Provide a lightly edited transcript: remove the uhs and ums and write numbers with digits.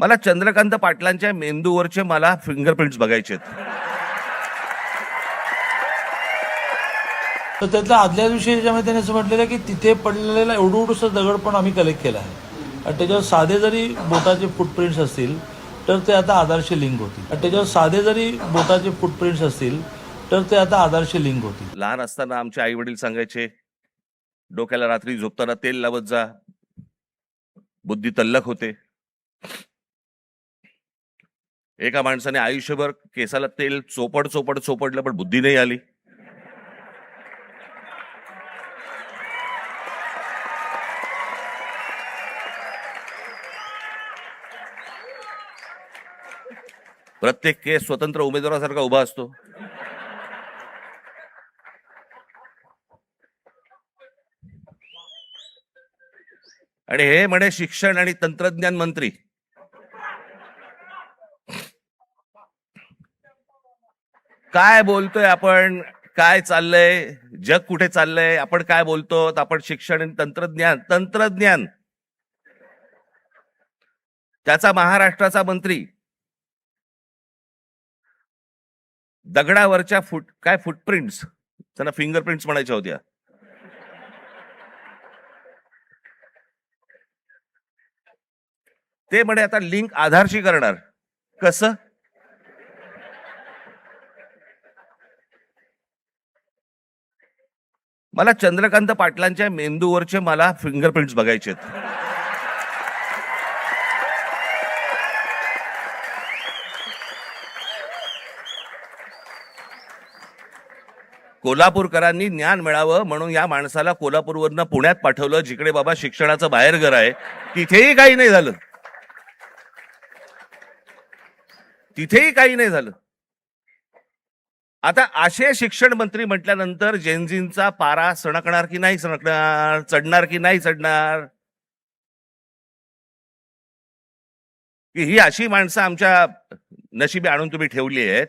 मला चंद्रकांत पाटलांच्या मेंदूवरचे मला फिंगरप्रिंट्स बघायचे आहेत. तर त्यातल्या आदल्या दिवशी त्याच्यामध्ये त्याने असं म्हटलेलं की तिथे पडलेला एवढूसा दगड पण आम्ही कलेक्ट केला आहे आणि त्याच्यावर साधे जरी बोटाचे फुटप्रिंट्स असतील तर ते आता आधारशी लिंक होतील आणि त्याच्यावर साधे जरी बोटाचे फुटप्रिंट्स असतील तर ते आता आधारशी लिंक होतील. लहान असताना आमचे आई वडील सांगायचे, डोक्याला रात्री झोपताना तेल लावत जा, बुद्धी तल्लख होते. एका माणसाने आयुष्यभर केसाला तेल चोपडलं पण बुद्धी नाही आली. प्रत्येक केस स्वतंत्र उमेदवारासारखा उभा असतो. आणि हे म्हणे शिक्षण आणि तंत्रज्ञान मंत्री. काय बोलतोय आपण? काय चाललंय? जग कुठे चाललंय? आपण काय बोलतो? आपण शिक्षण आणि तंत्रज्ञान त्याचा महाराष्ट्राचा मंत्री दगडावरच्या फुटप्रिंट्स, त्यांना फिंगरप्रिंट्स म्हणायच्या होत्या, ते म्हणे आता लिंक आधारशी करणार. कसं? मला चंद्रकांत पाटलांच्या मेंदूवरचे मला फिंगरप्रिंट्स बघायचे आहेत. कोल्हापूरकरांनी ज्ञान मिळावं म्हणून या माणसाला कोल्हापूरवरनं पुण्यात पाठवलं, जिकडे बाबा शिक्षणाचं बाहेरघर आहे. तिथेही काही नाही झालं. आता असे शिक्षण मंत्री म्हटल्यानंतर जेनझींचा पारा सणकणार की नाही सणकणार, चढणार की नाही चढणार, की ही अशी माणसं आमच्या नशिबी आणून तुम्ही ठेवली आहेत